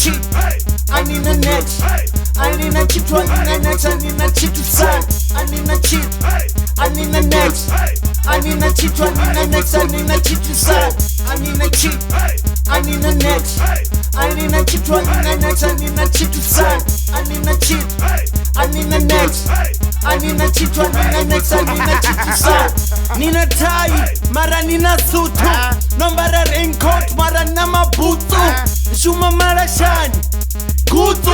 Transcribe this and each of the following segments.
cheat, I need a next. I need a cheat, I need a next. I need a cheat to sign. I need a cheat, I need a next. I need a cheat, I need a next. I need a cheat to sign. I need a cheat, I need a next. I need a cheat, I need a next. I need a cheat to sign. I need a cheat, I need a next. I need a cheat, I need a next. I need a cheat to sign. Nina tie, mara nina sutu. Nombara raincoat, mara nama butu. Shuma mara shani Gutu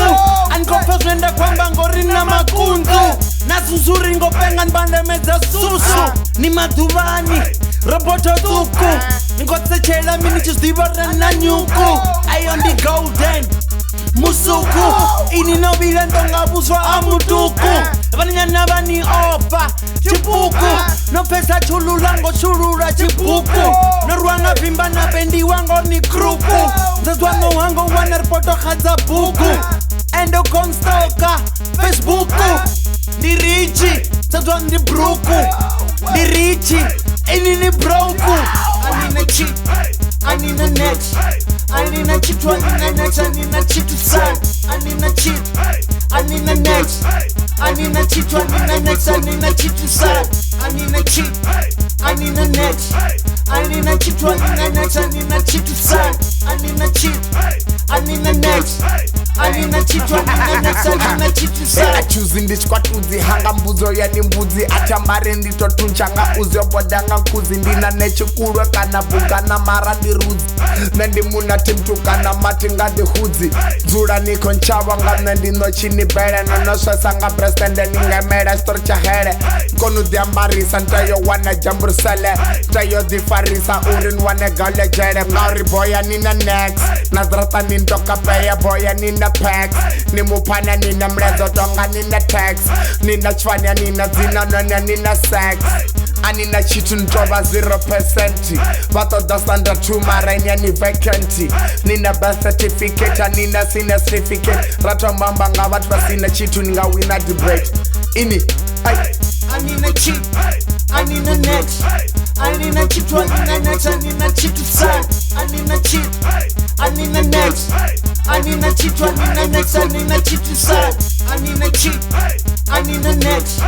Ankofa zwenda kwamba ngori na makundu Nasusuri ngopenga nbande meza susu Ni maduvani Roboto tuku Ngotse chela mini chisdibara na nyuku Ayo ndi golden Musuku Ini no bilendo ngabuswa amutuku Vaninyana vani opa Chipuku No pesa chulula ngo chulura chipuku No ruanga vimba na bendi wango ni kruku Zazwango wango wana repoto khadza buku Endo konstoka Facebooku Ni richi Zazwango ni bruku Ni richi Ini ni broku I need a cheat I need a next I need a cheat, I need a next. I need a cheat to sign. I need a cheat, I need a next. I need a cheat, I need a next. I need a cheat to sign. I need a cheat, I need a next. I need a cheat, I need a next. I need a cheat to sign. I need a cheat, I need a next. I need a cheat, I need a next. I need a cheat to sign. I choose in this kwatuzi hanga mbuzo ya ni mbuzi Atamare ndito tunchanga uzio bodanga kuzi Ndina nechukurwe kana bukana mara ni ruzi Nendi muna timtukana matinga di huzi Zura niko nchawa nga nendi no chini bere Nono swesa nga brestende ninge mere storcha here Konu diambarisa ntayo wane jambrusele Tayo di farisa urin wane gale jere Ngauri boya nina next Nazrata nintoka peya boya nina packs Ni mupana nina mrezo tonga nina text Nina chwanya nina zina nonya nina sex Anina chitu ntoba 0% Vato dostanda tumarenya ni vacant Nina birth certificate Anina sina certificate Rato mamba nga vatu vasina chitu nga wina debate Ini I need a cheat, I need a next. I need a cheat, I need a next. I need a cheat to sign. I need a cheat, I need a next. I need a cheat, I need a next. I need a cheat to sign. I need a cheat, I need a next.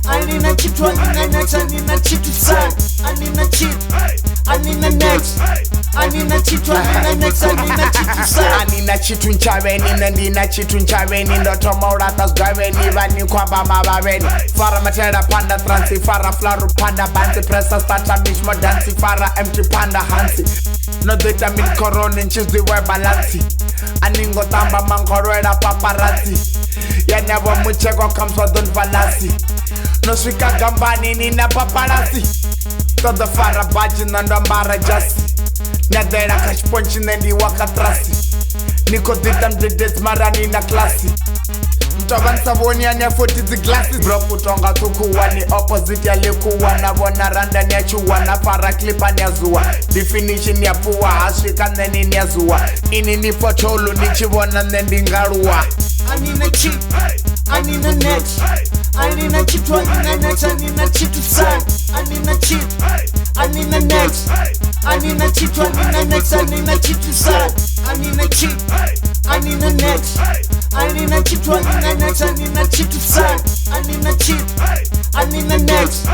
I need a cheat, I need a next. I need a cheat to sign. I need a cheat, I need a next. I need a cheat, I need a next. I need a cheat to sign. Anina chitu nchaweni Nendina chitu nchaweni Ndoto mauratas gaweni Vani kwamba mabaweni Fara matera panda transi Fara flaru panda bansi Presa starta mishmo dansi Fara empty panda hansi No determine koroni Nchizdi we balansi Aningo tamba mankorwera paparazzi Yanyawa mucheko kamswa don valasi No swika gambani nina paparazzi Todo fara baji nando mbara jasi Nyadera kashponchi nendi wakatrasi Niko ditam didet marani na klasi Mtoban saboni ya nyafuti zi glasses Bro kutonga tukuwa ni opposite ya likuwa Na wana randa ni ya chuwa Na fara klipa ni ya zuwa Definition ya puwa Hashika neni ni ya zuwa Ini ni potolu ni chiwona nendi ngaruwa I need a cheat, I need a next. I need a cheat, I need a next. I need a cheat to sign. I need a cheat, I need a next. I need a cheat, I need a next. I need a cheat to sign. I need a cheat, I need a next. I need a cheat, I need a next. I need a cheat to sign. I need a cheat, I need a next.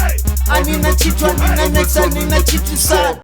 I need a cheat, I need a next. I need a cheat to sign.